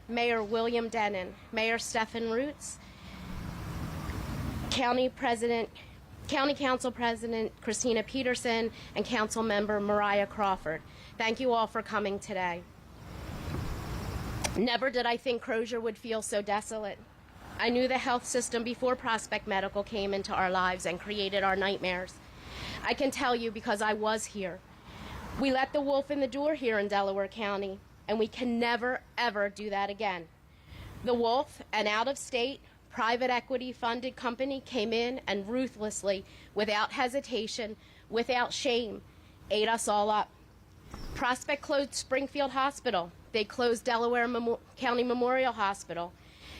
Mayor William Denon, Mayor Stephen Roots, County Council President Christina Peterson, and Council Member Mariah Crawford. Thank you all for coming today. Never did I think Crozer would feel so desolate. I knew the health system before Prospect Medical came into our lives and created our nightmares. I can tell you because I was here. We let the wolf in the door here in Delaware County, and we can never, ever do that again. The wolf, an out-of-state, private equity-funded company, came in and ruthlessly, without hesitation, without shame, ate us all up. Prospect closed Springfield Hospital. They closed Delaware County Memorial Hospital.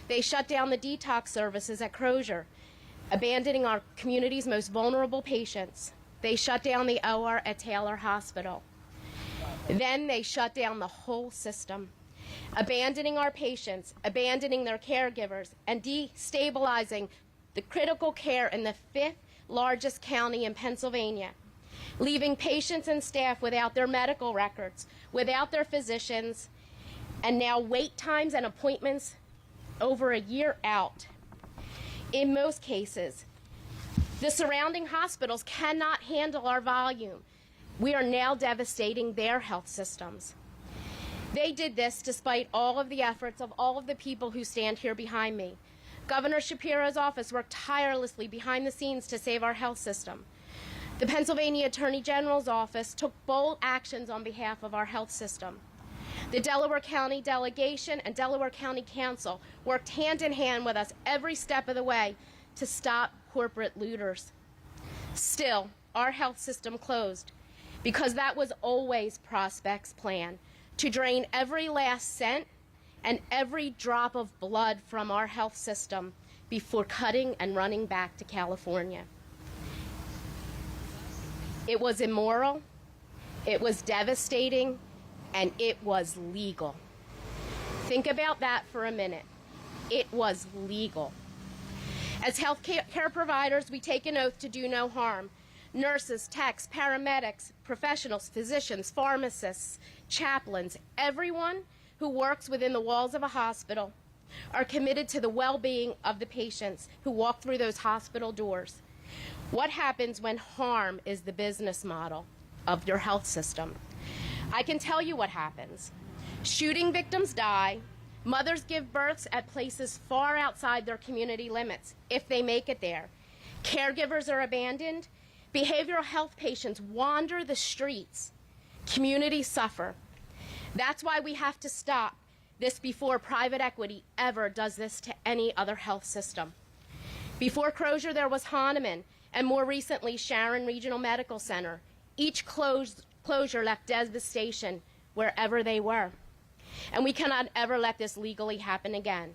They shut down the detox services at Crozer, abandoning our community's most vulnerable patients. They shut down the OR at Taylor Hospital. Then they shut down the whole system, abandoning our patients, abandoning their caregivers, and destabilizing the critical care in the 5th largest county in Pennsylvania, leaving patients and staff without their medical records, without their physicians, and now wait times and appointments over a year out. In most cases, the surrounding hospitals cannot handle our volume. We are now devastating their health systems. They did this despite all of the efforts of all of the people who stand here behind me. Governor Shapiro's office worked tirelessly behind the scenes to save our health system. The Pennsylvania Attorney General's office took bold actions on behalf of our health system. The Delaware County delegation and Delaware County Council worked hand in hand with us every step of the way to stop corporate looters. Still, our health system closed because that was always Prospect's plan, to drain every last cent and every drop of blood from our health system before cutting and running back to California. It was immoral, it was devastating, and it was legal. Think about that for a minute. It was legal. As health care providers, we take an oath to do no harm. Nurses, techs, paramedics, professionals, physicians, pharmacists, chaplains, everyone who works within the walls of a hospital are committed to the well-being of the patients who walk through those hospital doors. What happens when harm is the business model of your health system? I can tell you what happens. Shooting victims die. Mothers give births at places far outside their community limits, if they make it there. Caregivers are abandoned. Behavioral health patients wander the streets. Communities suffer. That's why we have to stop this before private equity ever does this to any other health system. Before Crozer, there was Hahnemann, and more recently, Sharon Regional Medical Center. Each closure left devastation wherever they were. And we cannot ever let this legally happen again.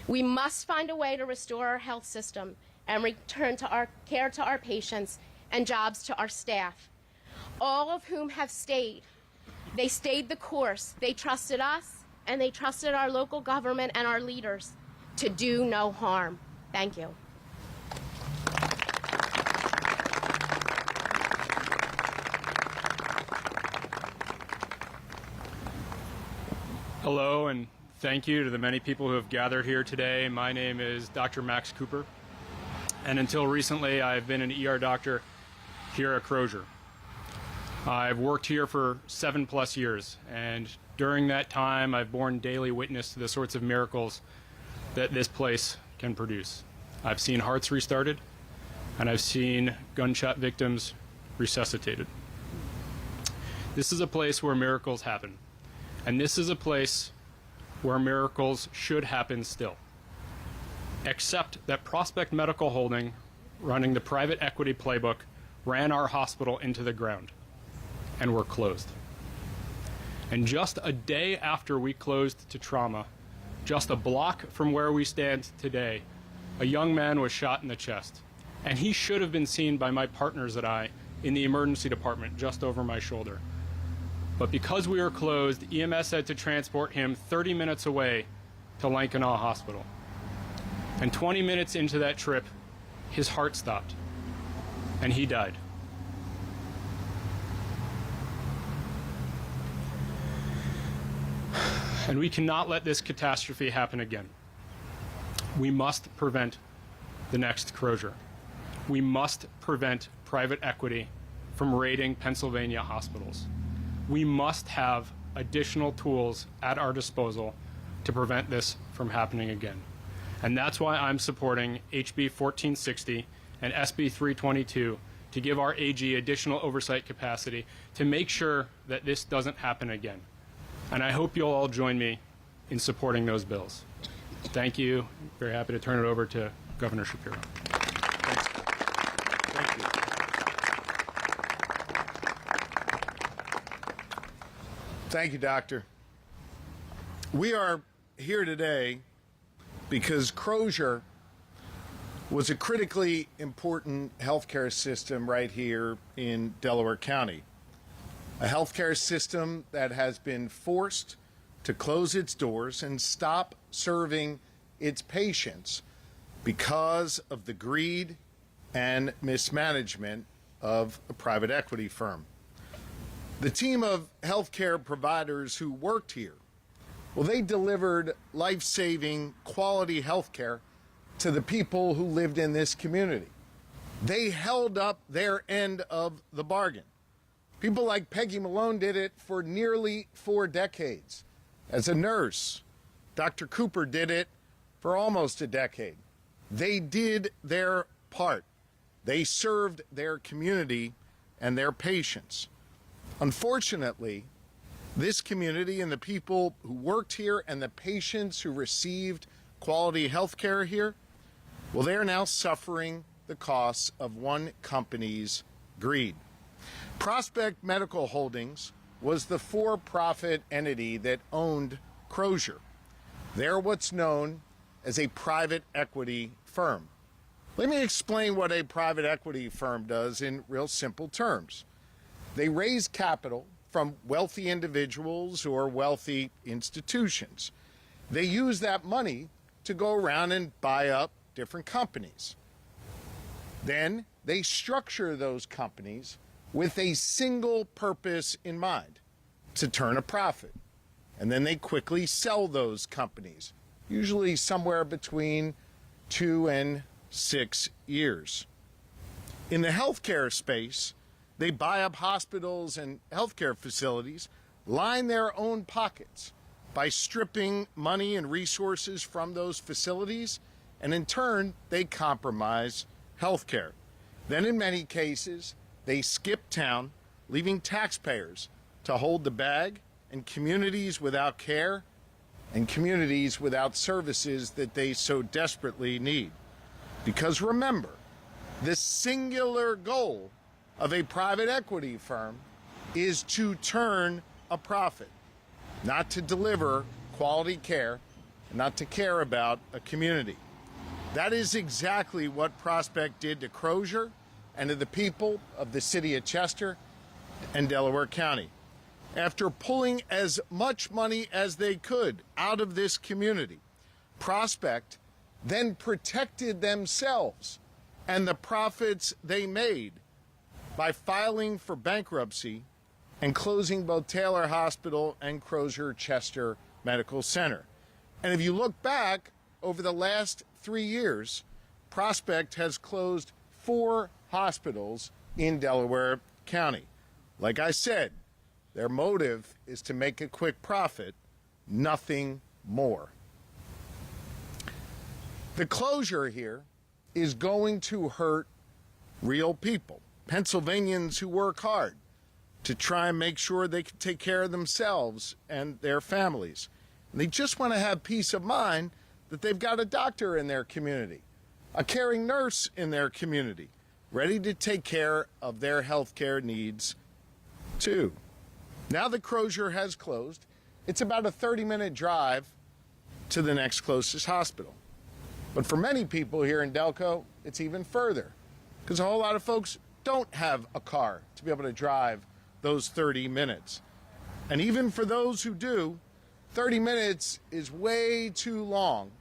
We must find a way to restore our health system and return to our care to our patients and jobs to our staff, all of whom have stayed. They stayed the course. They trusted us, and they trusted our local government and our leaders to do no harm. Thank you. Hello, and thank you to the many people who have gathered here today. My name is Dr. Max Cooper, and until recently, I've been an ER doctor here at Crozer. I've worked here for 7+ years, and during that time, I've borne daily witness to the sorts of miracles that this place can produce. I've seen hearts restarted, and I've seen gunshot victims resuscitated. This is a place where miracles happen. And this is a place where miracles should happen still. Except that Prospect Medical Holding, running the private equity playbook, ran our hospital into the ground, and we're closed. And just a day after we closed to trauma, just a block from where we stand today, a young man was shot in the chest. And he should have been seen by my partners and I in the emergency department just over my shoulder. But because we were closed, EMS had to transport him 30 minutes away to Lankenau Hospital. And 20 minutes into that trip, his heart stopped, and he died. And we cannot let this catastrophe happen again. We must prevent the next Crozer. We must prevent private equity from raiding Pennsylvania hospitals. We must have additional tools at our disposal to prevent this from happening again. And that's why I'm supporting HB 1460 and SB 322 to give our AG additional oversight capacity to make sure that this doesn't happen again. And I hope you'll all join me in supporting those bills. Thank you. Very happy to turn it over to Governor Shapiro. Thanks. Thank you. Thank you, Doctor. We are here today because Crozer was a critically important healthcare system right here in Delaware County. A healthcare system that has been forced to close its doors and stop serving its patients because of the greed and mismanagement of a private equity firm. The team of healthcare providers who worked here, well, they delivered life-saving, quality healthcare to the people who lived in this community. They held up their end of the bargain. People like Peggy Malone did it for nearly 4 decades. As a nurse, Dr. Cooper did it for almost a decade. They did their part. They served their community and their patients. Unfortunately, this community and the people who worked here and the patients who received quality health care here, well, they are now suffering the costs of one company's greed. Prospect Medical Holdings was the for-profit entity that owned Crozer. They're what's known as a private equity firm. Let me explain what a private equity firm does in real simple terms. They raise capital from wealthy individuals or wealthy institutions. They use that money to go around and buy up different companies. Then they structure those companies with a single purpose in mind, to turn a profit. And then they quickly sell those companies, usually somewhere between 2 and 6 years. In the healthcare space, they buy up hospitals and healthcare facilities, line their own pockets by stripping money and resources from those facilities, and in turn, they compromise healthcare. Then in many cases, they skip town, leaving taxpayers to hold the bag, and communities without care and communities without services that they so desperately need. Because remember, the singular goal of a private equity firm is to turn a profit, not to deliver quality care, not to care about a community. That is exactly what Prospect did to Crozer and to the people of the city of Chester and Delaware County. After pulling as much money as they could out of this community, Prospect then protected themselves and the profits they made by filing for bankruptcy and closing both Taylor Hospital and Crozer-Chester Medical Center. And if you look back over the last 3 years, Prospect has closed 4 hospitals in Delaware County. Like I said, their motive is to make a quick profit, nothing more. The closure here is going to hurt real people, Pennsylvanians who work hard to try and make sure they can take care of themselves and their families. And they just want to have peace of mind that they've got a doctor in their community, a caring nurse in their community, ready to take care of their health care needs too. Now that Crozer has closed, it's about a 30-minute drive to the next closest hospital. But for many people here in Delco, it's even further, because a whole lot of folks don't have a car to be able to drive those 30 minutes. And even for those who do, 30 minutes is way too long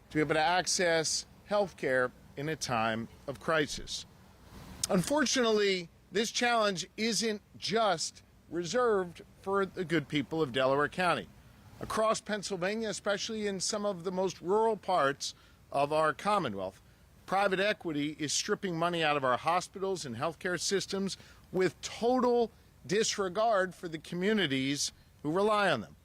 to be able to access health care in a time of crisis. Unfortunately, this challenge isn't just reserved for the good people of Delaware County. Across Pennsylvania, especially in some of the most rural parts of our Commonwealth, private equity is stripping money out of our hospitals and healthcare systems with total disregard for the communities who rely on them.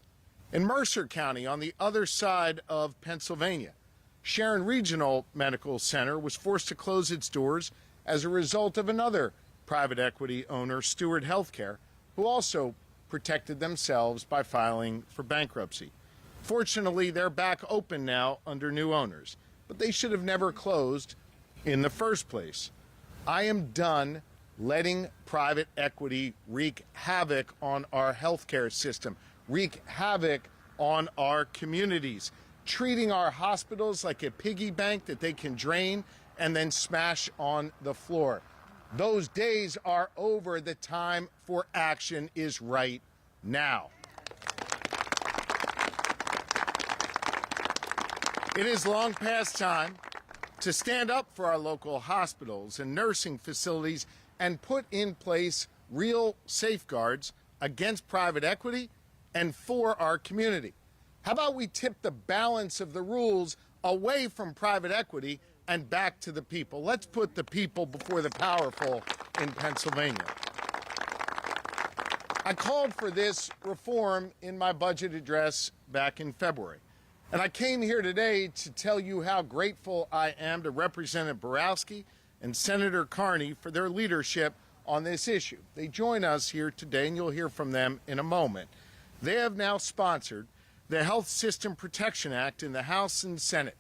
In Mercer County, on the other side of Pennsylvania, Sharon Regional Medical Center was forced to close its doors as a result of another private equity owner, Steward Healthcare, who also protected themselves by filing for bankruptcy. Fortunately, they're back open now under new owners, but they should have never closed in the first place. I am done letting private equity wreak havoc on our healthcare system, wreak havoc on our communities, treating our hospitals like a piggy bank that they can drain and then smash on the floor. Those days are over. The time for action is right now. It is long past time to stand up for our local hospitals and nursing facilities and put in place real safeguards against private equity and for our community. How about we tip the balance of the rules away from private equity and back to the people? Let's put the people before the powerful in Pennsylvania. I called for this reform in my budget address back in February. And I came here today to tell you how grateful I am to Representative Borowski and Senator Carney for their leadership on this issue. They join us here today, and you'll hear from them in a moment. They have now sponsored the Health System Protection Act in the House and Senate,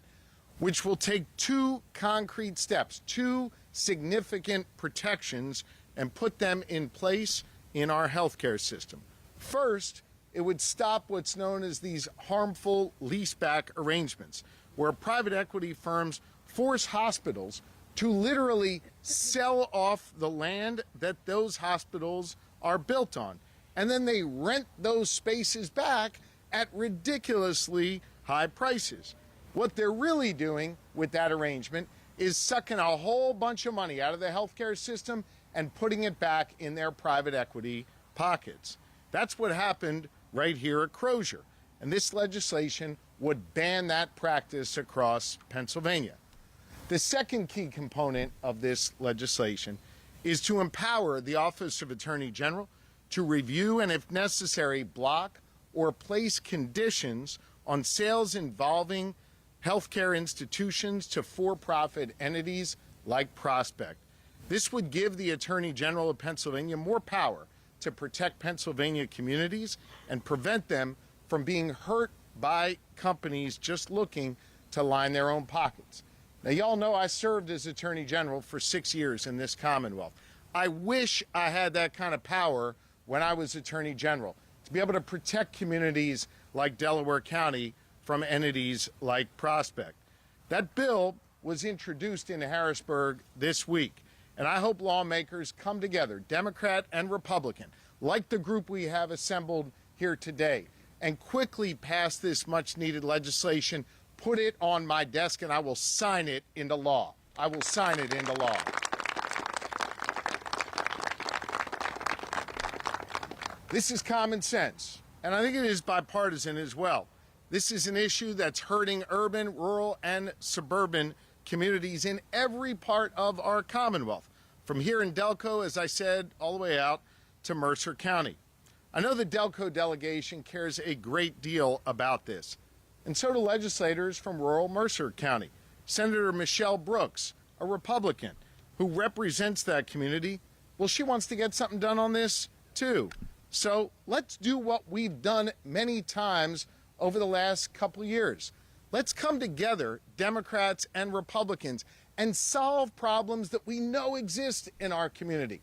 which will take two concrete steps, two significant protections, and put them in place in our healthcare system. First, it would stop what's known as these harmful leaseback arrangements, where private equity firms force hospitals to literally sell off the land that those hospitals are built on. And then they rent those spaces back at ridiculously high prices. What they're really doing with that arrangement is sucking a whole bunch of money out of the healthcare system and putting it back in their private equity pockets. That's what happened right here at Crozer. And this legislation would ban that practice across Pennsylvania. The second key component of this legislation is to empower the Office of Attorney General to review and, if necessary, block or place conditions on sales involving healthcare institutions to for-profit entities like Prospect. This would give the Attorney General of Pennsylvania more power to protect Pennsylvania communities and prevent them from being hurt by companies just looking to line their own pockets. Now, y'all know I served as Attorney General for 6 years in this Commonwealth. I wish I had that kind of power when I was Attorney General, to be able to protect communities like Delaware County from entities like Prospect. That bill was introduced in Harrisburg this week, and I hope lawmakers come together, Democrat and Republican, like the group we have assembled here today, and quickly pass this much-needed legislation, put it on my desk, and I will sign it into law. I will sign it into law. This is common sense, and I think it is bipartisan as well. This is an issue that's hurting urban, rural, and suburban communities in every part of our Commonwealth, from here in Delco, as I said, all the way out to Mercer County. I know the Delco delegation cares a great deal about this, and so do legislators from rural Mercer County. Senator Michelle Brooks, a Republican who represents that community, well, she wants to get something done on this too. So let's do what we've done many times over the last couple of years. Let's come together, Democrats and Republicans, and solve problems that we know exist in our community.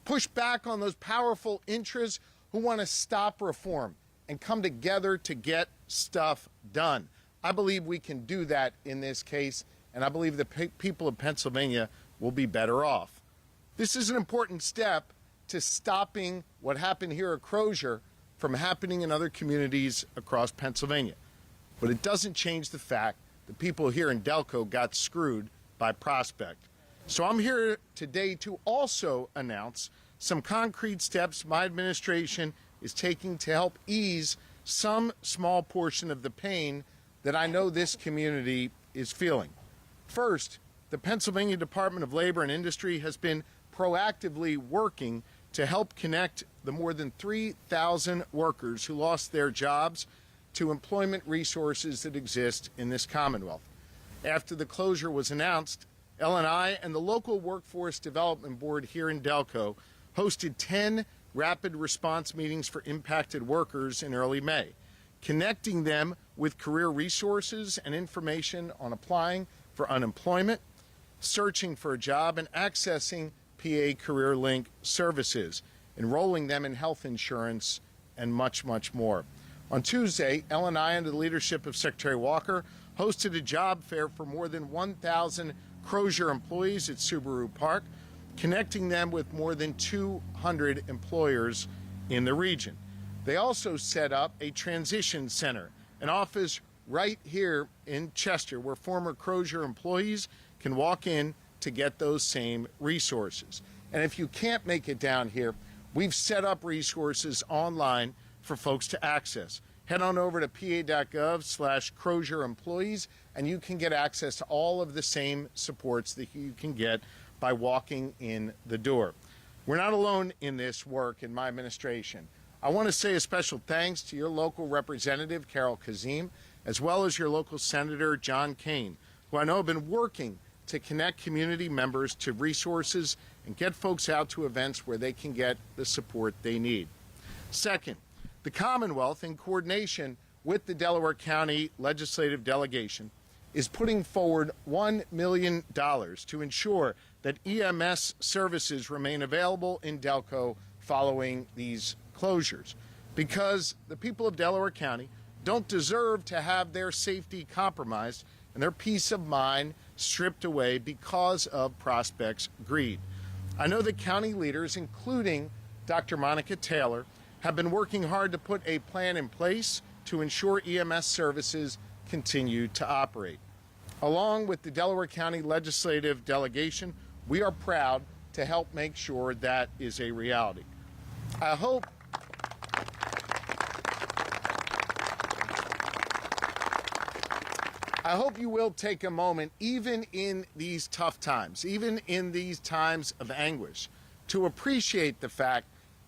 Push back on those powerful interests who want to stop reform and come together to get stuff done. I believe we can do that in this case, and I believe the people of Pennsylvania will be better off. This is an important step to stopping what happened here at Crozer from happening in other communities across Pennsylvania. But it doesn't change the fact that people here in Delco got screwed by Prospect. So I'm here today to also announce some concrete steps my administration is taking to help ease some small portion of the pain that I know this community is feeling. First, the Pennsylvania Department of Labor and Industry has been proactively working to help connect the more than 3,000 workers who lost their jobs to employment resources that exist in this Commonwealth. After the closure was announced, L&I and the local Workforce Development Board here in Delco hosted 10 rapid response meetings for impacted workers in early May, connecting them with career resources and information on applying for unemployment, searching for a job, and accessing PA Career Link services, enrolling them in health insurance, and much, much more. On Tuesday, L&I, under the leadership of Secretary Walker, hosted a job fair for more than 1,000 Crozer employees at Subaru Park, connecting them with more than 200 employers in the region. They also set up a transition center, an office right here in Chester, where former Crozer employees can walk in to get those same resources. And if you can't make it down here, we've set up resources online for folks to access. Head on over to pa.gov/Crozer employees, and you can get access to all of the same supports that you can get by walking in the door. We're not alone in this work in my administration. I want to say a special thanks to your local representative, Carol Kazim, as well as your local Senator, John Kane, who I know have been working to connect community members to resources and get folks out to events where they can get the support they need. Second, the Commonwealth, in coordination with the Delaware County Legislative Delegation, is putting forward $1 million to ensure that EMS services remain available in Delco following these closures, because the people of Delaware County don't deserve to have their safety compromised and their peace of mind stripped away because of Prospect's greed. I know that county leaders, including Dr. Monica Taylor, have been working hard to put a plan in place to ensure EMS services continue to operate. Along with the Delaware County Legislative Delegation, we are proud to help make sure that is a reality. I hope you will take a moment, even in these tough times, even in these times of anguish, to appreciate the fact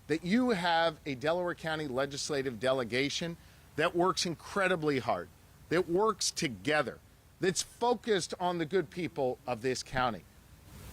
that you have a Delaware County Legislative Delegation that works incredibly hard, that works together, that's focused on the good people of this county.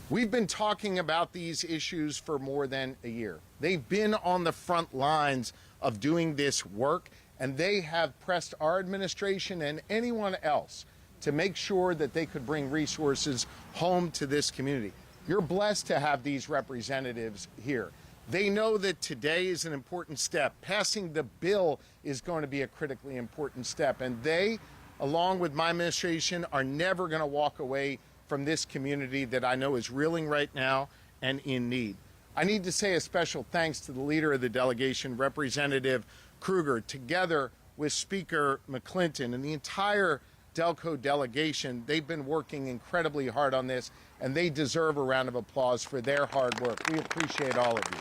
We've been talking about these issues for more than a year. They've been on the front lines of doing this work, and they have pressed our administration and anyone else to make sure that they could bring resources home to this community. You're blessed to have these representatives here. They know that today is an important step. Passing the bill is going to be a critically important step, and they, along with my administration, are never going to walk away from this community that I know is reeling right now and in need. I need to say a special thanks to the leader of the delegation, Representative Kruger, together with Speaker McClinton and the entire Delco delegation. They've been working incredibly hard on this, and they deserve a round of applause for their hard work. We appreciate all of you.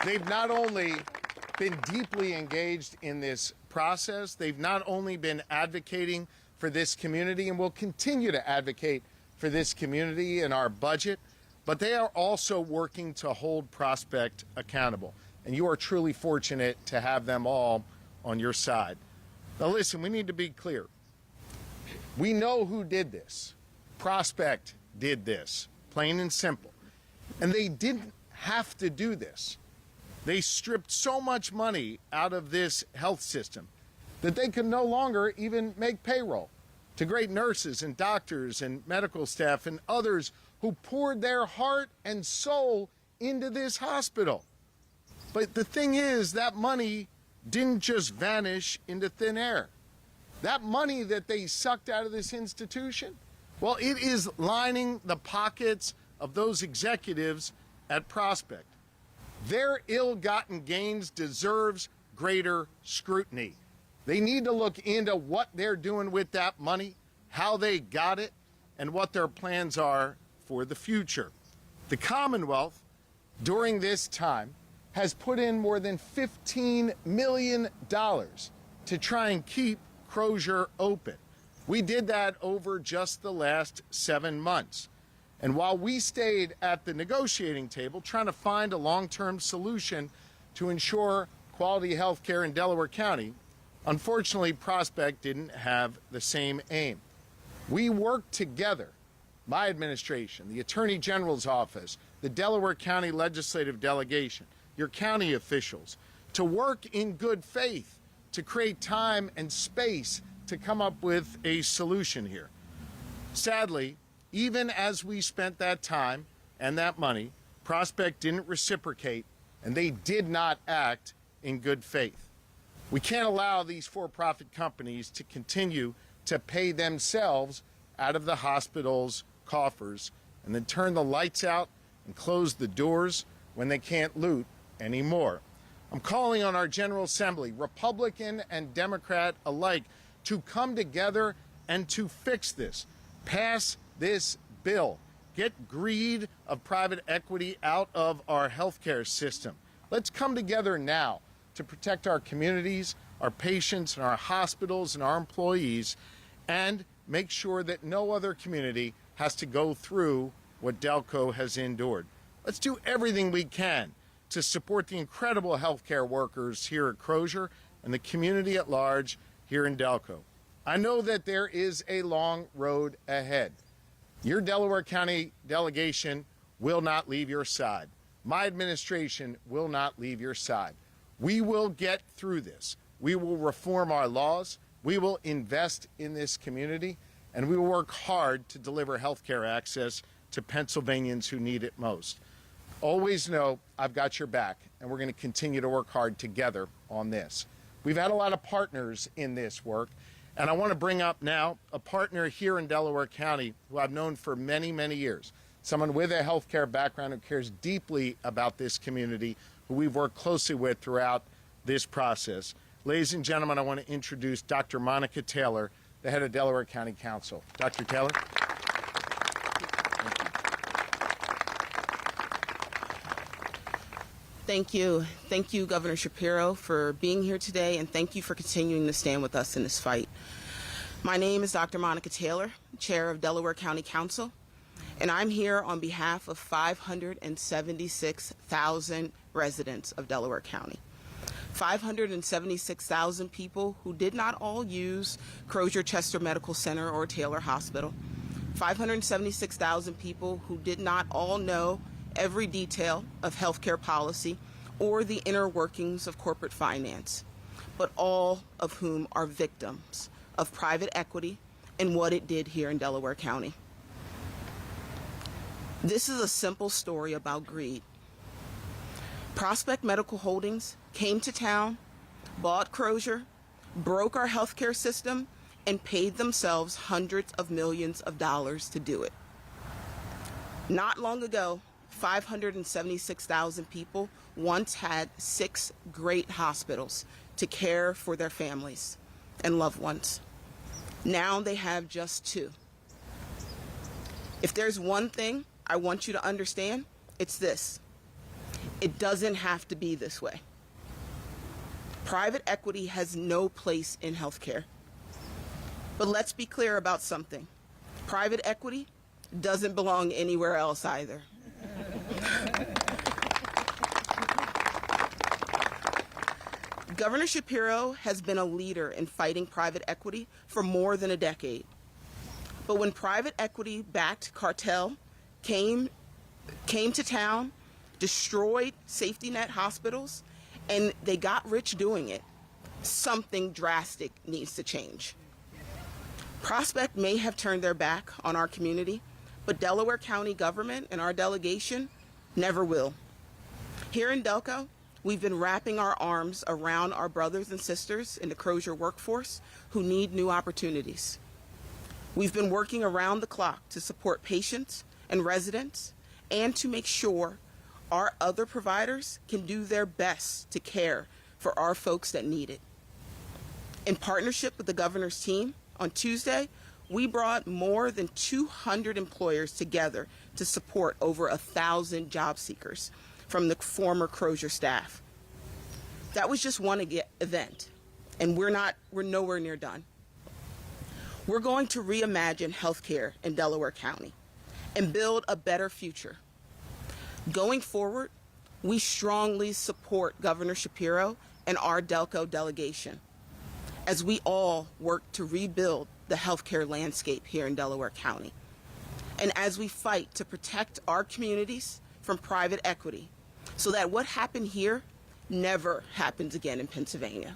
They've not only been deeply engaged in this process, they've not only been advocating for this community and will continue to advocate for this community in our budget, but they are also working to hold Prospect accountable. And you are truly fortunate to have them all on your side. Now listen, we need to be clear. We know who did this. Prospect did this, plain and simple. And they didn't have to do this. They stripped so much money out of this health system that they could no longer even make payroll to great nurses and doctors and medical staff and others who poured their heart and soul into this hospital. But the thing is, that money didn't just vanish into thin air. That money that they sucked out of this institution, well, it is lining the pockets of those executives at Prospect. Their ill-gotten gains deserves greater scrutiny. They need to look into what they're doing with that money, how they got it, and what their plans are for the future. The Commonwealth, during this time, has put in more than $15 million to try and keep Crozer open. We did that over just the last 7 months. And while we stayed at the negotiating table trying to find a long-term solution to ensure quality health care in Delaware County, unfortunately, Prospect didn't have the same aim. We worked together, my administration, the Attorney General's office, the Delaware County Legislative Delegation, your county officials, to work in good faith to create time and space to come up with a solution here. Sadly, even as we spent that time and that money, Prospect didn't reciprocate, and they did not act in good faith. We can't allow these for-profit companies to continue to pay themselves out of the hospital's coffers and then turn the lights out and close the doors when they can't loot anymore. I'm calling on our General Assembly, Republican and Democrat alike, to come together and to fix this. Pass this bill. Get greed of private equity out of our healthcare system. Let's come together now to protect our communities, our patients, and our hospitals and our employees, and make sure that no other community has to go through what Delco has endured. Let's do everything we can to support the incredible healthcare workers here at Crozer and the community at large here in Delco. I know that there is a long road ahead. Your Delaware County delegation will not leave your side. My administration will not leave your side. We will get through this. We will reform our laws. We will invest in this community, and we will work hard to deliver healthcare access to Pennsylvanians who need it most. Always know I've got your back, and we're going to continue to work hard together on this. We've had a lot of partners in this work, and I want to bring up now a partner here in Delaware County who I've known for many, many years, someone with a healthcare background who cares deeply about this community, who we've worked closely with throughout this process. Ladies and gentlemen, I want to introduce Dr. Monica Taylor, the head of Delaware County Council. Dr. Taylor. Thank you. Thank you, Governor Shapiro, for being here today, and thank you for continuing to stand with us in this fight. My name is Dr. Monica Taylor, Chair of Delaware County Council, and I'm here on behalf of 576,000 residents of Delaware County. 576,000 people who did not all use Crozer-Chester Medical Center or Taylor Hospital. 576,000 people who did not all know every detail of healthcare policy or the inner workings of corporate finance, but all of whom are victims of private equity and what it did here in Delaware County. This is a simple story about greed. Prospect Medical Holdings came to town, bought Crozer, broke our healthcare system, and paid themselves hundreds of millions of dollars to do it. Not long ago, 576,000 people once had 6 great hospitals to care for their families and loved ones. Now they have just 2. If there's one thing I want you to understand, it's this. It doesn't have to be this way. Private equity has no place in healthcare. But let's be clear about something. Private equity doesn't belong anywhere else either. Governor Shapiro has been a leader in fighting private equity for more than a decade. But when private equity-backed cartel came to town, destroyed safety net hospitals, and they got rich doing it, something drastic needs to change. Prospect may have turned their back on our community, but Delaware County government and our delegation never will. Here in Delco, we've been wrapping our arms around our brothers and sisters in the Crozer workforce who need new opportunities. We've been working around the clock to support patients and residents and to make sure our other providers can do their best to care for our folks that need it. In partnership with the governor's team, on Tuesday, we brought more than 200 employers together to support over 1,000 job seekers. from the former Crozer staff. That was just one event, and we're nowhere near done. We're going to reimagine healthcare in Delaware County and build a better future. Going forward, we strongly support Governor Shapiro and our Delco delegation as we all work to rebuild the healthcare landscape here in Delaware County, and as we fight to protect our communities from private equity so that what happened here never happens again in Pennsylvania.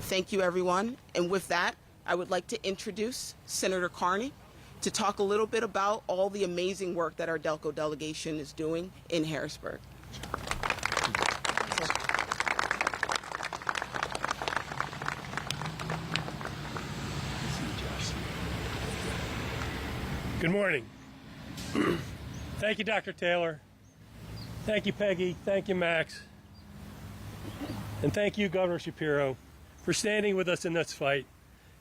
Thank you, everyone. And with that, I would like to introduce Senator Carney to talk a little bit about all the amazing work that our Delco delegation is doing in Harrisburg. Good morning. Thank you, Dr. Taylor. Thank you, Peggy. Thank you, Max. And thank you, Governor Shapiro, for standing with us in this fight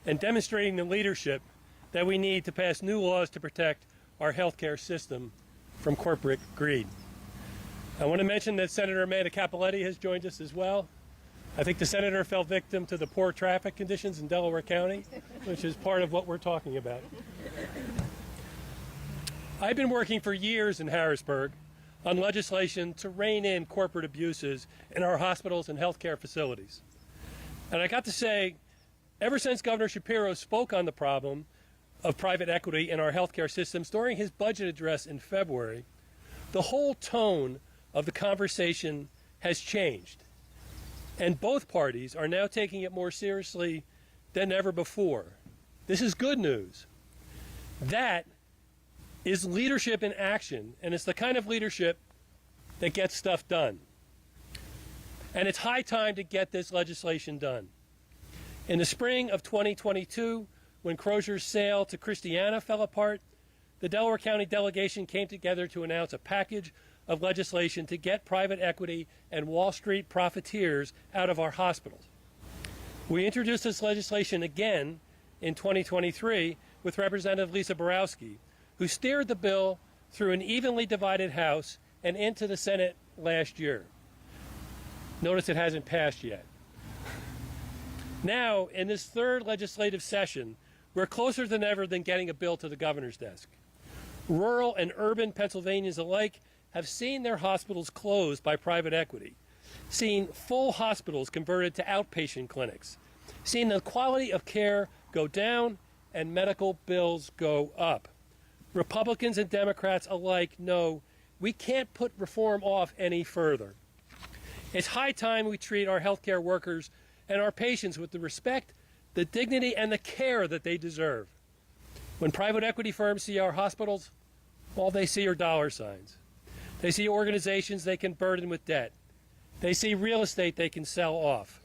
and demonstrating the leadership that we need to pass new laws to protect our healthcare system from corporate greed. I want to mention that Senator Amanda Capoletti has joined us as well. I think the senator fell victim to the poor traffic conditions in Delaware County, which is part of what we're talking about. I've been working for years in Harrisburg on legislation to rein in corporate abuses in our hospitals and healthcare facilities. And I got to say, ever since Governor Shapiro spoke on the problem of private equity in our healthcare systems during his budget address in February, the whole tone of the conversation has changed. And both parties are now taking it more seriously than ever before. This is good news. That is leadership in action, and it's the kind of leadership that gets stuff done. And it's high time to get this legislation done. In the spring of 2022, when Crozer's sale to Christiana fell apart, the Delaware County delegation came together to announce a package of legislation to get private equity and Wall Street profiteers out of our hospitals. We introduced this legislation again in 2023 with Representative Lisa Borowski, who steered the bill through an evenly divided House and into the Senate last year. Notice it hasn't passed yet. Now, in this third legislative session, we're closer than ever than getting a bill to the governor's desk. Rural and urban Pennsylvanians alike have seen their hospitals closed by private equity, seen full hospitals converted to outpatient clinics, seen the quality of care go down and medical bills go up. Republicans and Democrats alike know we can't put reform off any further. It's high time we treat our healthcare workers and our patients with the respect, the dignity, and the care that they deserve. When private equity firms see our hospitals, all they see are dollar signs. They see organizations they can burden with debt. They see real estate they can sell off.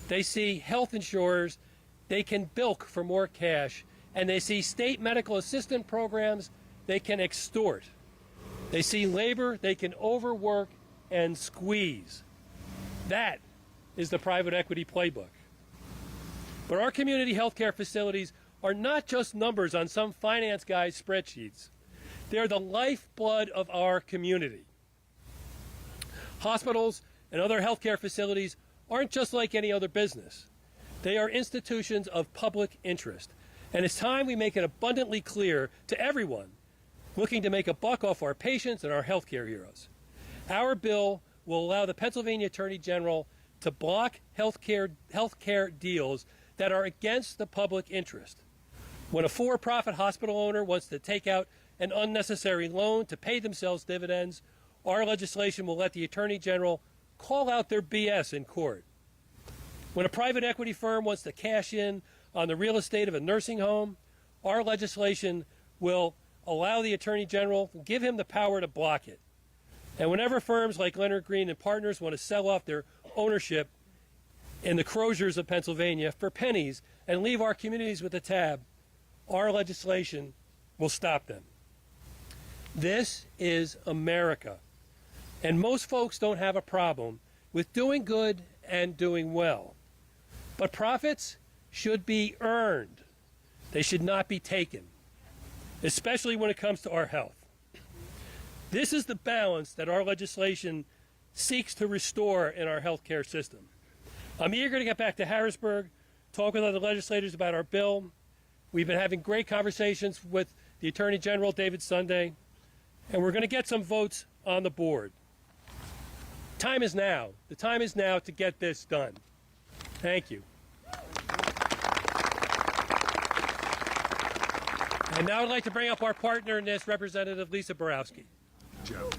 They see health insurers they can bilk for more cash, and they see state medical assistant programs they can extort. They see labor they can overwork and squeeze. That is the private equity playbook. But our community healthcare facilities are not just numbers on some finance guy's spreadsheets. They're the lifeblood of our community. Hospitals and other healthcare facilities aren't just like any other business. They are institutions of public interest. And it's time we make it abundantly clear to everyone looking to make a buck off our patients and our healthcare heroes. Our bill will allow the Pennsylvania Attorney General to block healthcare deals that are against the public interest. When a for-profit hospital owner wants to take out an unnecessary loan to pay themselves dividends, our legislation will let the Attorney General call out their BS in court. When a private equity firm wants to cash in on the real estate of a nursing home, our legislation will allow the Attorney General, give him the power to block it. And whenever firms like Leonard Green and Partners want to sell off their ownership in the Crozers of Pennsylvania for pennies and leave our communities with a tab, our legislation will stop them. This is America. And most folks don't have a problem with doing good and doing well. But profits should be earned. They should not be taken, especially when it comes to our health. This is the balance that our legislation seeks to restore in our health care system. I'm eager to get back to Harrisburg, talk with other legislators about our bill. We've been having great conversations with the Attorney General, David Sunday, and we're going to get some votes on the board. Time is now. The time is now to get this done. Thank you. And now I'd like to bring up our partner in this, Representative Lisa Borowski. Joe.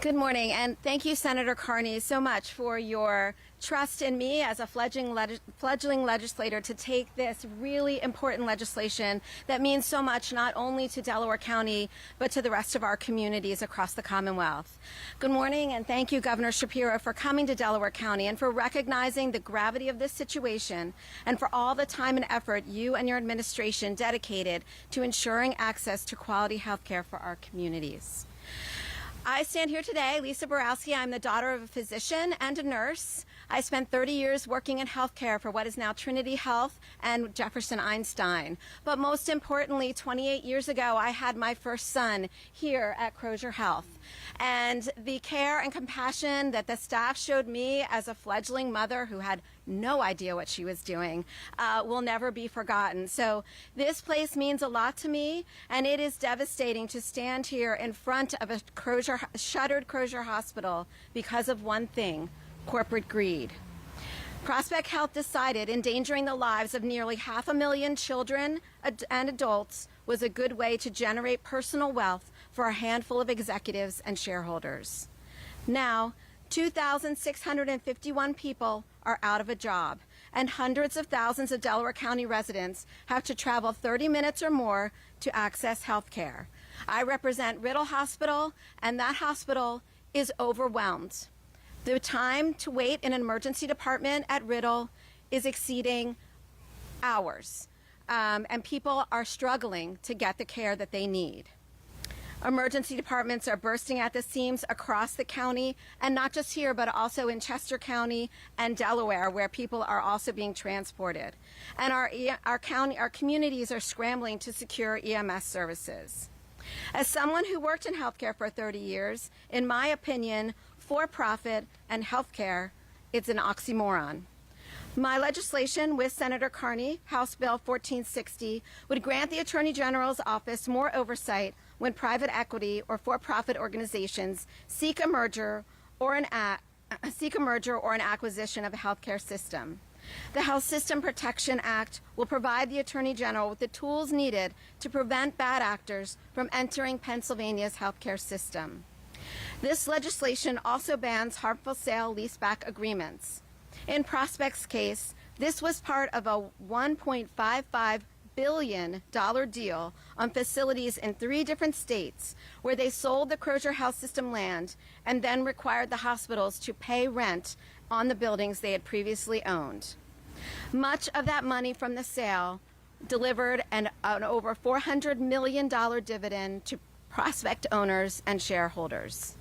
Good morning, and thank you, Senator Carney, so much for your trust in me as a fledgling legislator to take this really important legislation that means so much not only to Delaware County, but to the rest of our communities across the Commonwealth. Good morning, and thank you, Governor Shapiro, for coming to Delaware County and for recognizing the gravity of this situation and for all the time and effort you and your administration dedicated to ensuring access to quality health care for our communities. I stand here today, Lisa Borowski. I'm the daughter of a physician and a nurse. I spent 30 years working in healthcare for what is now Trinity Health and Jefferson Einstein. But most importantly, 28 years ago, I had my first son here at Crozer Health. And the care and compassion that the staff showed me as a fledgling mother who had no idea what she was doing will never be forgotten. So this place means a lot to me, and it is devastating to stand here in front of a shuttered Crozer Hospital because of one thing: corporate greed. Prospect Health decided endangering the lives of nearly 500,000 children and adults was a good way to generate personal wealth for a handful of executives and shareholders. Now, 2,651 people are out of a job, and hundreds of thousands of Delaware County residents have to travel 30 minutes or more to access health care. I represent Riddle Hospital, and that hospital is overwhelmed. The time to wait in an emergency department at Riddle is exceeding hours, and people are struggling to get the care that they need. Emergency departments are bursting at the seams across the county, and not just here, but also in Chester County and Delaware, where people are also being transported. And our communities are scrambling to secure EMS services. As someone who worked in healthcare for 30 years, in my opinion, for-profit and healthcare, it's an oxymoron. My legislation with Senator Carney, House Bill 1460, would grant the Attorney General's office more oversight when private equity or for-profit organizations seek a merger or an acquisition of a healthcare system. The Health System Protection Act will provide the Attorney General with the tools needed to prevent bad actors from entering Pennsylvania's healthcare system. This legislation also bans harmful sale leaseback agreements. In Prospect's case, this was part of a $1.55 billion deal on facilities in 3 different states where they sold the Crozer Health System land and then required the hospitals to pay rent on the buildings they had previously owned. Much of that money from the sale delivered an over $400 million dividend to Prospect owners and shareholders.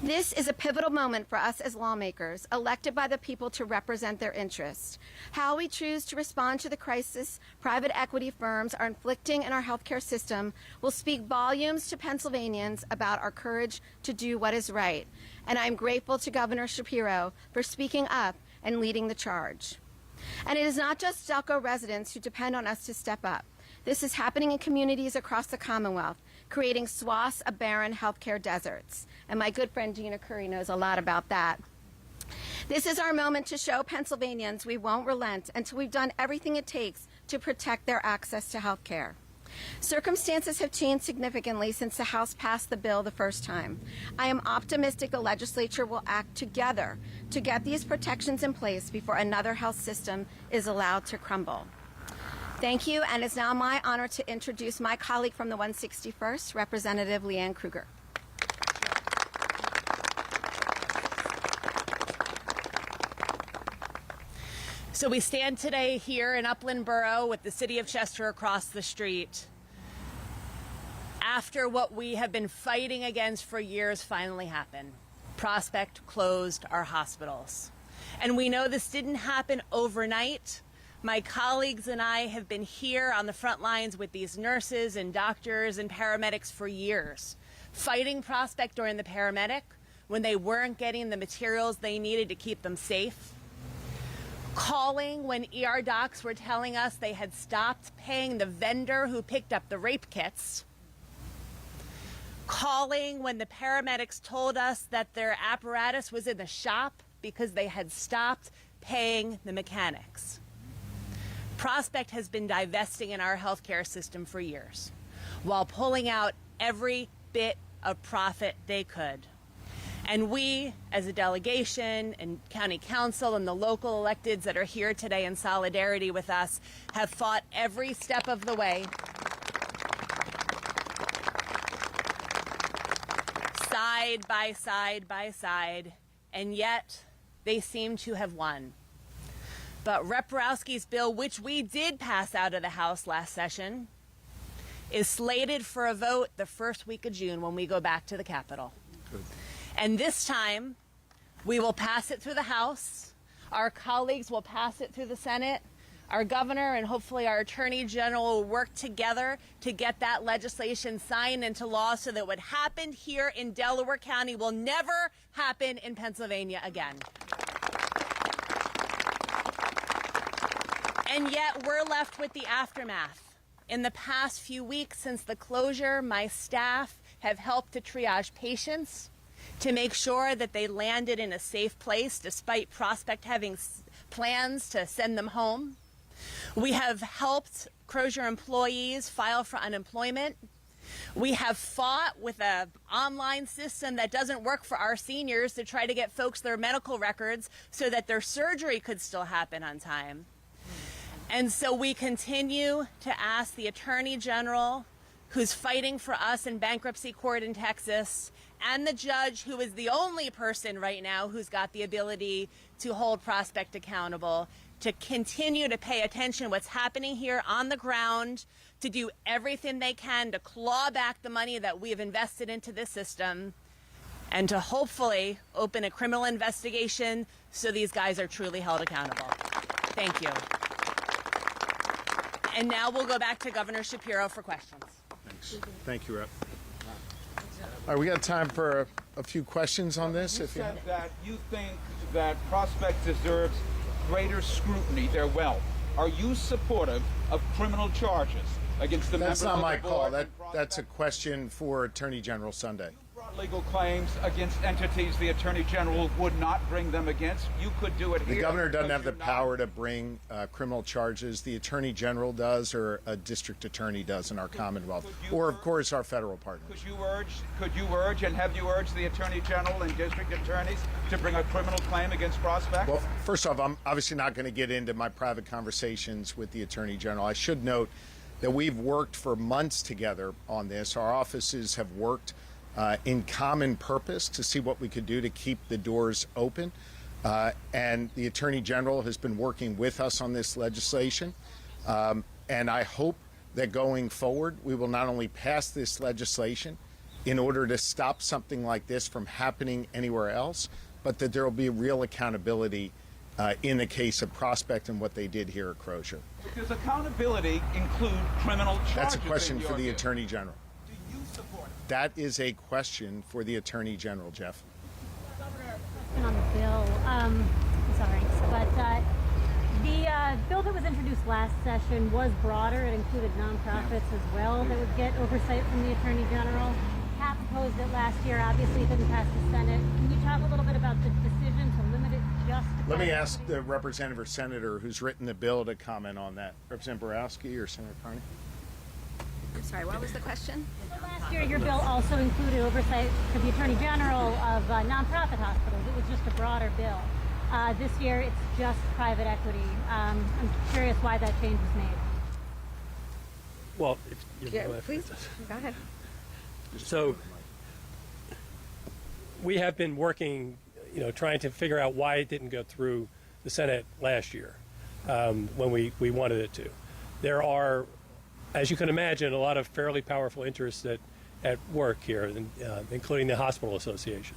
This is a pivotal moment for us as lawmakers, elected by the people to represent their interests. How we choose to respond to the crisis private equity firms are inflicting in our healthcare system will speak volumes to Pennsylvanians about our courage to do what is right. And I'm grateful to Governor Shapiro for speaking up and leading the charge. And it is not just Delco residents who depend on us to step up. This is happening in communities across the Commonwealth, creating swaths of barren healthcare deserts. And my good friend Gina Curry knows a lot about that. This is our moment to show Pennsylvanians we won't relent until we've done everything it takes to protect their access to health care. Circumstances have changed significantly since the House passed the bill the first time. I am optimistic the legislature will act together to get these protections in place before another health system is allowed to crumble. Thank you, and it's now my honor to introduce my colleague from the 161st, Representative Leanne Kruger. So we stand today here in Upland Borough with the city of Chester across the street after what we have been fighting against for years finally happened. Prospect closed our hospitals. And we know this didn't happen overnight, My colleagues and I have been here on the front lines with these nurses and doctors and paramedics for years, fighting Prospect during the paramedic when they weren't getting the materials they needed to keep them safe, calling when ER docs were telling us they had stopped paying the vendor who picked up the rape kits, calling when the paramedics told us that their apparatus was in the shop because they had stopped paying the mechanics. Prospect has been divesting in our healthcare system for years while pulling out every bit of profit they could. And we, as a delegation and county council and the local electeds that are here today in solidarity with us, have fought every step of the way, side by side by side, and yet they seem to have won. But Rep. Borowski's bill, which we did pass out of the House last session, is slated for a vote the first week of June when we go back to the Capitol. Good. And this time, we will pass it through the House. Our colleagues will pass it through the Senate. Our governor and hopefully our attorney general will work together to get that legislation signed into law so that what happened here in Delaware County will never happen in Pennsylvania again. And yet we're left with the aftermath. In the past few weeks since the closure, my staff have helped to triage patients to make sure that they landed in a safe place despite Prospect having plans to send them home. We have helped Crozer employees file for unemployment. We have fought with an online system that doesn't work for our seniors to try to get folks their medical records so that their surgery could still happen on time. And so we continue to ask the Attorney General, who's fighting for us in bankruptcy court in Texas, and the judge, who is the only person right now who's got the ability to hold Prospect accountable, to continue to pay attention to what's happening here on the ground, to do everything they can to claw back the money that we have invested into this system, and to hopefully open a criminal investigation so these guys are truly held accountable. Thank you. And now we'll go back to Governor Shapiro for questions. Thanks. Thank you, Rep. All right, we got time for a few questions on this. You said that you think that Prospect deserves greater scrutiny, their wealth. Are you supportive of criminal charges against the members of the board? That's not my call. That's a question for Attorney General Sunday. You brought legal claims against entities the Attorney General would not bring them against. You could do it here. The governor doesn't have the power to bring criminal charges. The Attorney General does, or a district attorney does in our Commonwealth, or of course our federal partners. Could you urge, and have you urged the Attorney General and district attorneys to bring a criminal claim against Prospect? Well, first off, I'm obviously not going to get into my private conversations with the Attorney General. I should note that we've worked for months together on this. Our offices have worked in common purpose to see what we could do to keep the doors open. And the Attorney General has been working with us on this legislation. And I hope that going forward, we will not only pass this legislation in order to stop something like this from happening anywhere else, but that there will be real accountability in the case of Prospect and what they did here at Crozer. Does accountability include criminal charges? That's a question for the view? Attorney General. Do you support it? That is a question for the Attorney General, Jeff. On the bill, but the bill that was introduced last session was broader. It included nonprofits as well that would get oversight from the Attorney General. Pat proposed it last year. Obviously, it didn't pass the Senate. Can you talk a little bit about the decision to limit it just to Let me ask the representative or senator who's written the bill to comment on that. Representative Borowski or Senator Carney? I'm sorry, what was the question? Last year, your bill also included oversight for the Attorney General of nonprofit hospitals. It was just a broader bill. This year, it's just private equity. I'm curious why that change was made. Well, if you Please, go ahead. So we have been working, trying to figure out why it didn't go through the Senate last year when we wanted it to. There are, as you can imagine, a lot of fairly powerful interests at work here, including the Hospital Association,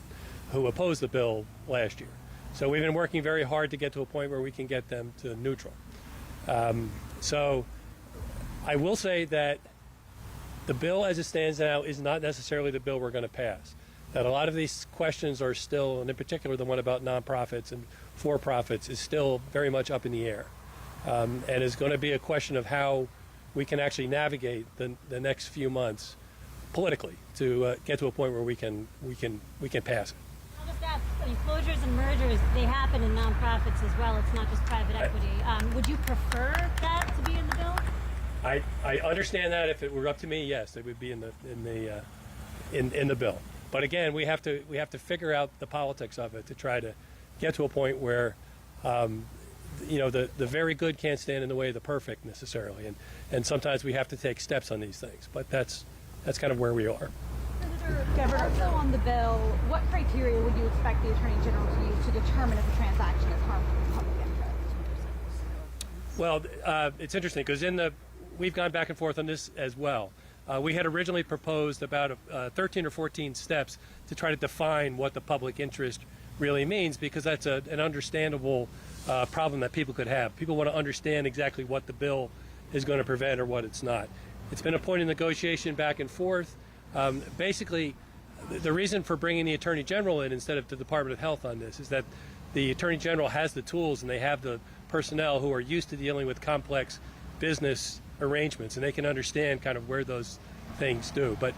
who opposed the bill last year. So we've been working very hard to get to a point where we can get them to neutral. So I will say that the bill as it stands now is not necessarily the bill we're going to pass. That a lot of these questions are still, and in particular the one about nonprofits and for-profits, is still very much up in the air, and is going to be a question of how we can actually navigate the next few months politically to get to a point where we can pass it. I'll just ask, closures and mergers, they happen in nonprofits as well. It's not just private equity. Would you prefer that to be in the bill? I understand that. If it were up to me, yes, it would be in the bill. But again, we have to figure out the politics of it to try to get to a point where the very good can't stand in the way of the perfect necessarily, and sometimes we have to take steps on these things. But that's kind of where we are. Governor, also on the bill, what criteria would you expect the Attorney General to use to determine if a transaction is harmful to public interest? Well, it's interesting because we've gone back and forth on this as well. We had originally proposed about 13 or 14 steps to try to define what the public interest really means, because that's an understandable problem that people could have. People want to understand exactly what the bill is going to prevent or what it's not. It's been a point of negotiation back and forth. Basically, the reason for bringing the Attorney General in instead of the Department of Health on this is that the Attorney General has the tools and they have the personnel who are used to dealing with complex business arrangements, and they can understand kind of where those things do. But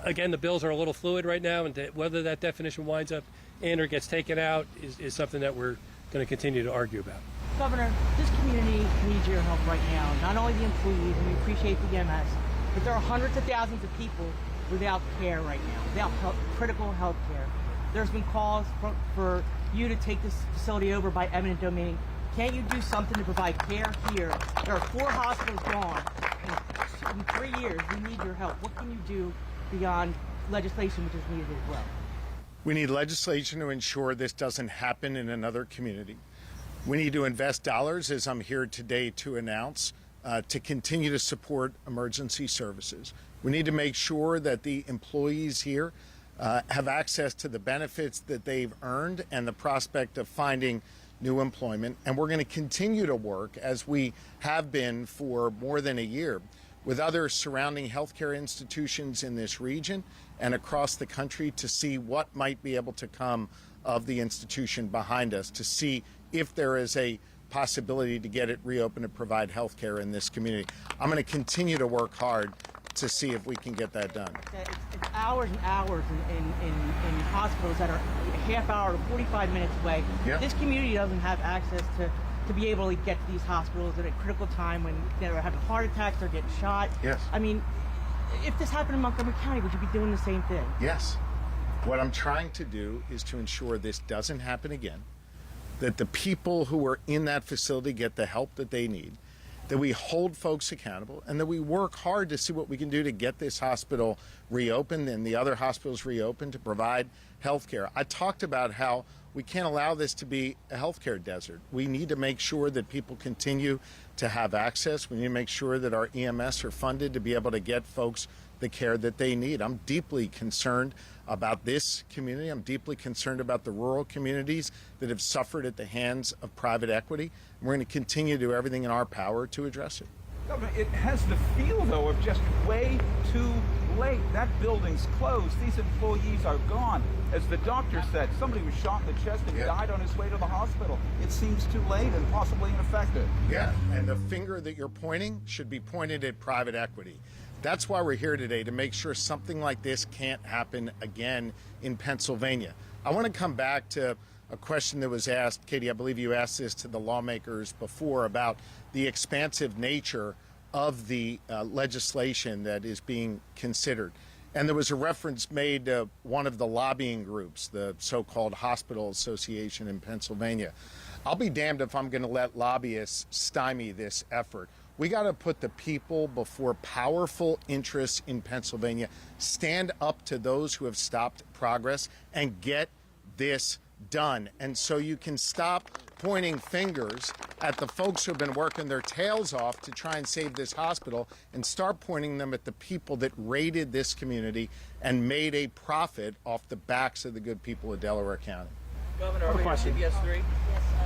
again, the bills are a little fluid right now, and whether that definition winds up in or gets taken out is something that we're going to continue to argue about. Governor, this community needs your help right now. Not only the employees, and we appreciate the EMS, but there are hundreds of thousands of people without care right now, without critical health care. There's been calls for you to take this facility over by eminent domain. Can't you do something to provide care here? There are 4 hospitals gone in 3 years. We need your help. What can you do beyond legislation, which is needed as well? We need legislation to ensure this doesn't happen in another community. We need to invest dollars, as I'm here today to announce, to continue to support emergency services. We need to make sure that the employees here have access to the benefits that they've earned and the prospect of finding new employment. And we're going to continue to work, as we have been for more than a year, with other surrounding healthcare institutions in this region and across the country to see what might be able to come of the institution behind us, to see if there is a possibility to get it reopened and provide health care in this community. I'm going to continue to work hard to see if we can get that done. It's hours and hours in hospitals that are a half hour to 45 minutes away. Yep. This community doesn't have access to be able to get to these hospitals at a critical time when they're having heart attacks, they're getting shot. Yes. I mean, if this happened in Montgomery County, would you be doing the same thing? Yes. What I'm trying to do is to ensure this doesn't happen again, that the people who are in that facility get the help that they need, that we hold folks accountable, and that we work hard to see what we can do to get this hospital reopened and the other hospitals reopened to provide health care. I talked about how we can't allow this to be a healthcare desert. We need to make sure that people continue to have access. We need to make sure that our EMS are funded to be able to get folks the care that they need. I'm deeply concerned about this community. I'm deeply concerned about the rural communities that have suffered at the hands of private equity. And we're going to continue to do everything in our power to address it. Governor, it has the feel, though, of just way too late. That building's closed. These employees are gone. As the doctor said, somebody was shot in the chest and died on his way to the hospital. It seems too late and possibly ineffective. Yeah, and the finger that you're pointing should be pointed at private equity. That's why we're here today, to make sure something like this can't happen again in Pennsylvania. I want to come back to a question that was asked, Katie, I believe you asked this to the lawmakers before, about the expansive nature of the legislation that is being considered. And there was a reference made to one of the lobbying groups, the so-called Hospital Association in Pennsylvania. I'll be damned if I'm going to let lobbyists stymie this effort. We got to put the people before powerful interests in Pennsylvania, stand up to those who have stopped progress, and get this done. And so you can stop pointing fingers at the folks who have been working their tails off to try and save this hospital, and start pointing them at the people that raided this community and made a profit off the backs of the good people of Delaware County. Governor, are we on CBS 3? Yes,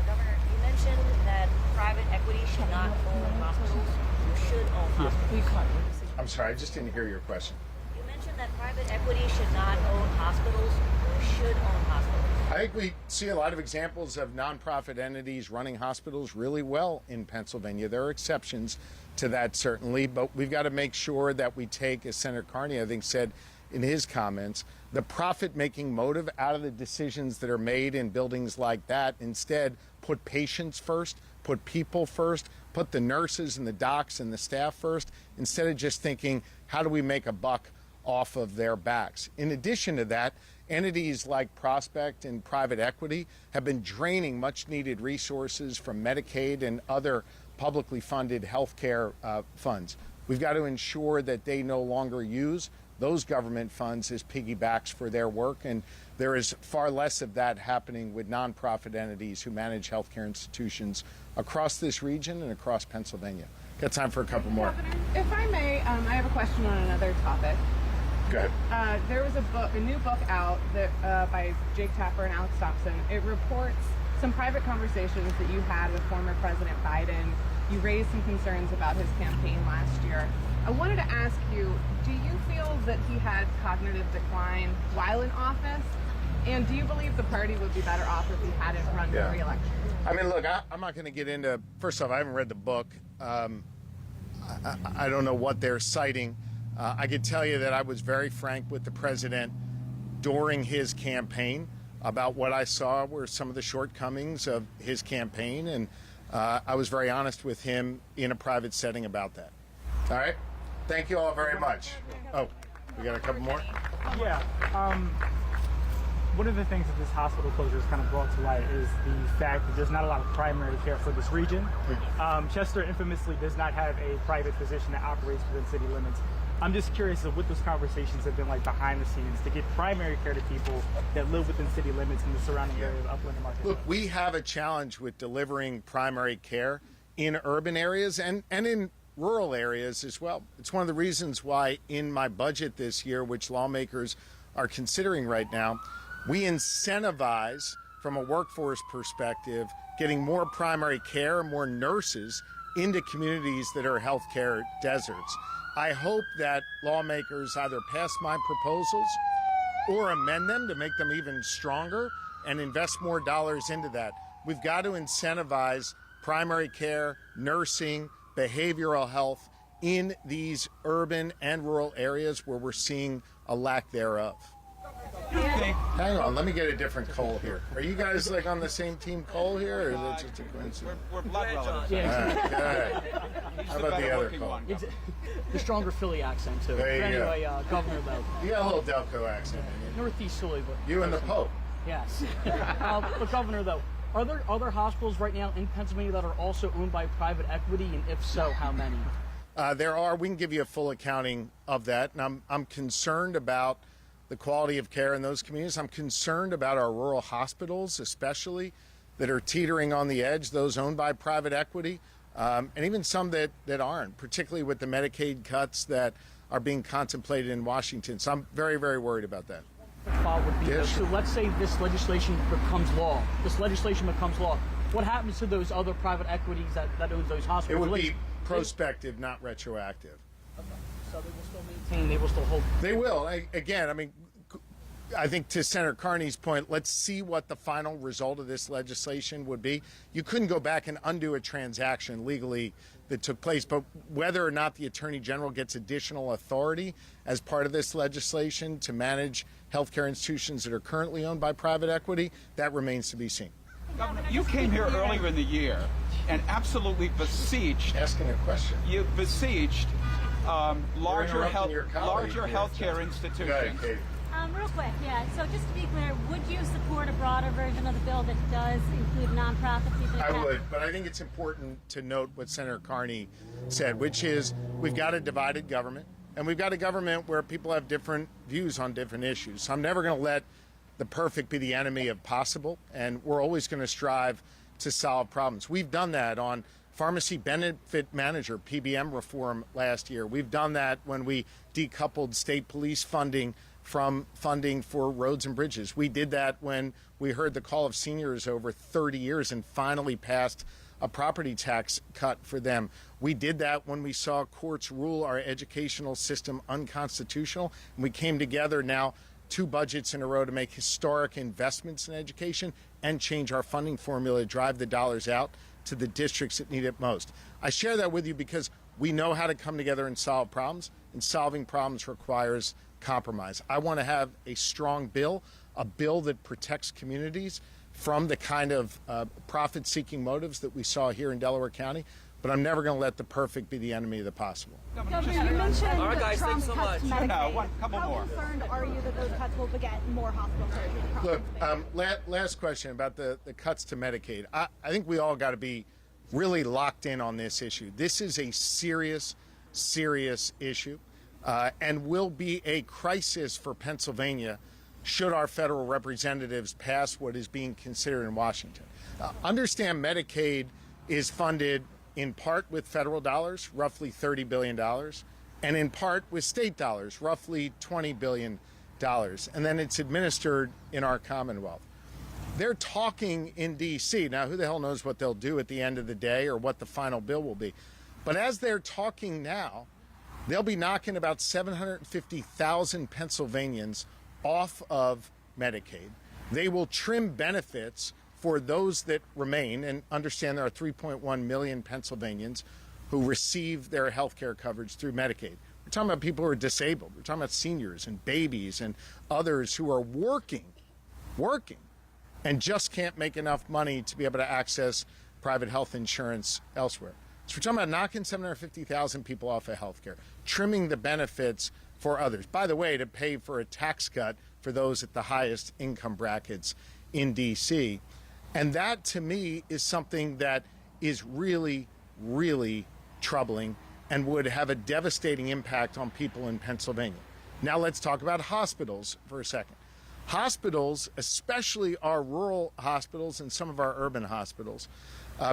Governor, you mentioned that private equity should not own hospitals or should own hospitals. I'm sorry, I just didn't hear your question. You mentioned that private equity should not own hospitals or should own hospitals. I think we see a lot of examples of nonprofit entities running hospitals really well in Pennsylvania. There are exceptions to that, certainly, but we've got to make sure that we take, as Senator Carney, I think, said in his comments, the profit-making motive out of the decisions that are made in buildings like that. Instead, put patients first, put people first, put the nurses and the docs and the staff first, instead of just thinking, how do we make a buck off of their backs? In addition to that, entities like Prospect and private equity have been draining much-needed resources from Medicaid and other publicly funded health care funds. We've got to ensure that they no longer use those government funds as piggybacks for their work, and there is far less of that happening with nonprofit entities who manage healthcare institutions across this region and across Pennsylvania. Got time for a couple more. Governor, if I may, I have a question on another topic. Go ahead. There was a new book out that by Jake Tapper and Alex Thompson. It reports some private conversations that you had with former President Biden. You raised some concerns about his campaign last year. I wanted to ask you, do you feel that he had cognitive decline while in office? And do you believe the party would be better off if he hadn't run for re-election? I mean, look, I'm not going to get into, first off, I haven't read the book. I don't know what they're citing. I can tell you that I was very frank with the president during his campaign about what I saw were some of the shortcomings of his campaign, and I was very honest with him in a private setting about that. All right? Thank you all very much. Oh, we got a couple more? Yeah. One of the things that this hospital closure has kind of brought to light is the fact that there's not a lot of primary care for this region. Chester infamously does not have a private physician that operates within city limits. I'm just curious of what those conversations have been like behind the scenes to get primary care to people that live within city limits in the surrounding area of Upland and Market. Look, we have a challenge with delivering primary care in urban areas and in rural areas as well. It's one of the reasons why in my budget this year, which lawmakers are considering right now, we incentivize, from a workforce perspective, getting more primary care, more nurses into communities that are healthcare deserts. I hope that lawmakers either pass my proposals or amend them to make them even stronger and invest more dollars into that. We've got to incentivize primary care, nursing, behavioral health in these urban and rural areas where we're seeing a lack thereof. Hang on, let me get a different Cole here. Are you guys like on the same team Cole here, or is it just a coincidence? We're blood relatives. Yeah. How about the other Cole? The stronger Philly accent, too. There you go. Anyway, Governor, though. You got a little Delco accent in you. Northeast Philly, but... You and the Pope. Yes. But Governor, though, are there other hospitals right now in Pennsylvania that are also owned by private equity, and if so, how many? There are. We can give you a full accounting of that, and I'm concerned about the quality of care in those communities. I'm concerned about our rural hospitals, especially, that are teetering on the edge, those owned by private equity, and even some that aren't, particularly with the Medicaid cuts that are being contemplated in Washington. So I'm very, very worried about that. Would be, Yes. so let's say this legislation becomes law. What happens to those other private equities that own those It hospitals? would be prospective, not retroactive. So they will still maintain, they will still hold. They will. Again, I mean, I think to Senator Carney's point, let's see what the final result of this legislation would be. You couldn't go back and undo a transaction legally that took place, but whether or not the Attorney General gets additional authority as part of this legislation to manage healthcare institutions that are currently owned by private equity, that remains to be seen. Governor, you came here earlier in the year and absolutely besieged. Asking a question. You besieged larger interrupting healthcare institutions. Go ahead, Katie. Real quick, yeah. So just to be clear, would you support a broader version of the bill that does include nonprofits? I would, but I think it's important to note what Senator Carney said, which is we've got a divided government, and we've got a government where people have different views on different issues. So I'm never going to let the perfect be the enemy of possible, and we're always going to strive to solve problems. We've done that on pharmacy benefit manager, PBM reform last year. We've done that when we decoupled state police funding from funding for roads and bridges. We did that when we heard the call of seniors over 30 years and finally passed a property tax cut for them. We did that when we saw courts rule our educational system unconstitutional. And we came together now 2 budgets in a row to make historic investments in education and change our funding formula to drive the dollars out to the districts that need it most. I share that with you because we know how to come together and solve problems, and solving problems requires compromise. I want to have a strong bill, a bill that protects communities from the kind of profit-seeking motives that we saw here in Delaware County, but I'm never going to let the perfect be the enemy of the possible. Governor, you mentioned All right, guys, Trump thanks so cuts much. Medicaid. No, one couple How more. concerned are you that those cuts will beget more hospital surgery across Look, last question about the cuts to Medicaid. I think we all got to be really locked in on this issue. This is a serious, serious issue and will be a crisis for Pennsylvania should our federal representatives pass what is being considered in Washington. Understand Medicaid is funded in part with federal dollars, roughly $30 billion, and in part with state dollars, roughly $20 billion. And then it's administered in our Commonwealth. They're talking in D.C. Now, who the hell knows what they'll do at the end of the day or what the final bill will be. But as they're talking now, they'll be knocking about 750,000 Pennsylvanians off of Medicaid. They will trim benefits for those that remain, and understand there are 3.1 million Pennsylvanians who receive their health care coverage through Medicaid. We're talking about people who are disabled. We're talking about seniors and babies and others who are working, and just can't make enough money to be able to access private health insurance elsewhere. So we're talking about knocking 750,000 people off of health care, trimming the benefits for others. By the way, to pay for a tax cut for those at the highest income brackets in D.C. And that, to me, is something that is really, really troubling and would have a devastating impact on people in Pennsylvania. Now let's talk about hospitals for a second. Hospitals, especially our rural hospitals and some of our urban hospitals,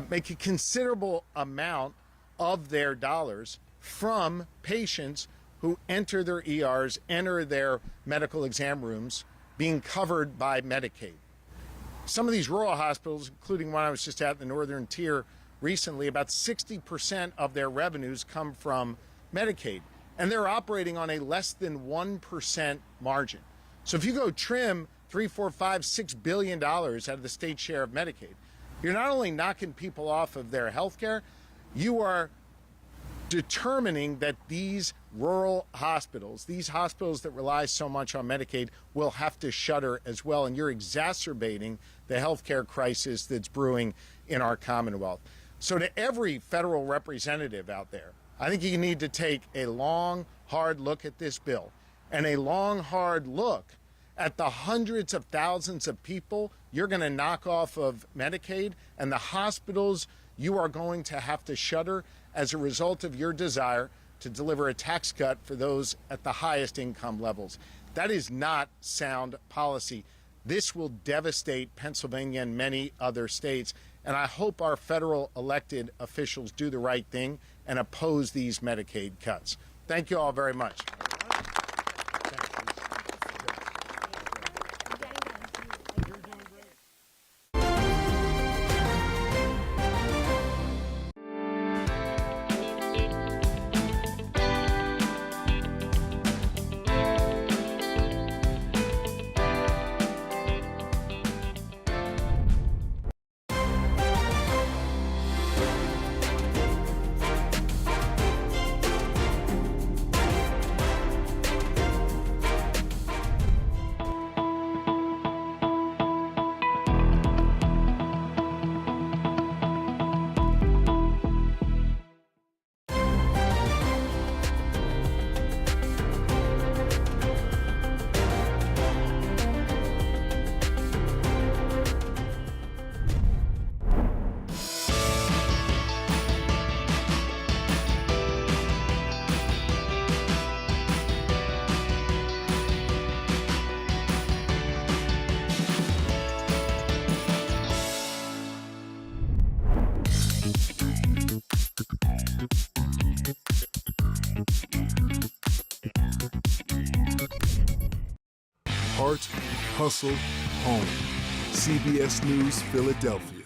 make a considerable amount of their dollars from patients who enter their ERs, enter their medical exam rooms, being covered by Medicaid. Some of these rural hospitals, including one I was just at in the Northern Tier recently, about 60% of their revenues come from Medicaid, and they're operating on a less than 1% margin. So if you go trim $3, $4, $5, $6 billion out of the state share of Medicaid, you're not only knocking people off of their health care, you are determining that these rural hospitals, these hospitals that rely so much on Medicaid, will have to shutter as well. And you're exacerbating the healthcare crisis that's brewing in our Commonwealth. So to every federal representative out there, I think you need to take a long, hard look at this bill and a long, hard look at the hundreds of thousands of people you're going to knock off of Medicaid and the hospitals you are going to have to shutter as a result of your desire to deliver a tax cut for those at the highest income levels. That is not sound policy. This will devastate Pennsylvania and many other states, and I hope our federal elected officials do the right thing and oppose these Medicaid cuts. Thank you all very much. heart, hustle, home. CBS News, Philadelphia.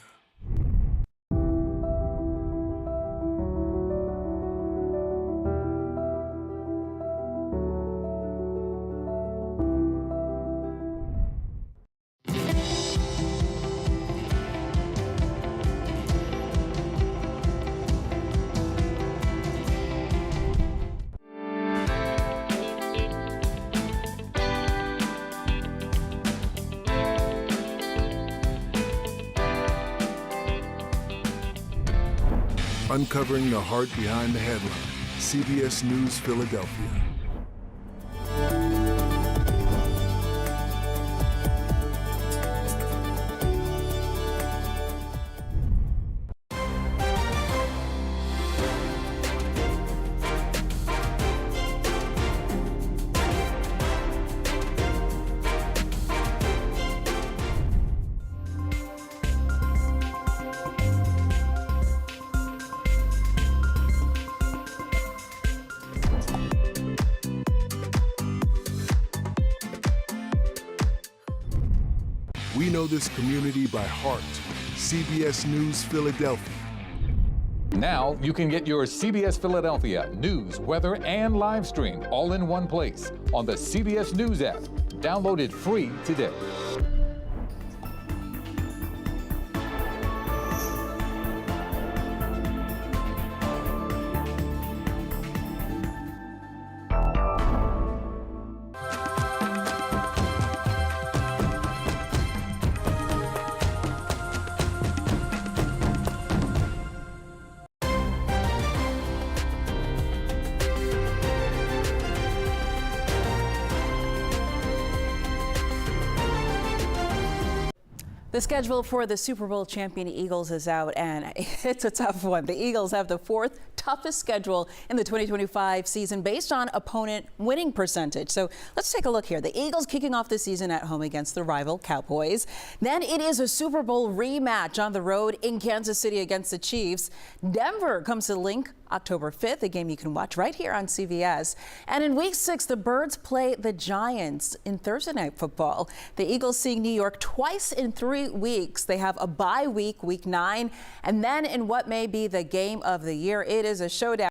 Uncovering the heart behind the headline. CBS News, Philadelphia. We know this community by heart. CBS News, Philadelphia. Now you can get your CBS Philadelphia news, weather, and live stream all in one place on the CBS News app. Download it free today. The schedule for the Super Bowl champion Eagles is out, and it's a tough one. The Eagles have the fourth toughest schedule in the 2025 season based on opponent winning percentage. So let's take a look here. The Eagles kicking off the season at home against the rival Cowboys. Then it is a Super Bowl rematch on the road in Kansas City against the Chiefs. Denver comes to Link October 5th, a game you can watch right here on CBS. And in Week 6, the Birds play the Giants in Thursday Night Football. The Eagles seeing New York twice in 3 weeks. They have a bye week, Week 9, and then in what may be the game of the year, it is a showdown.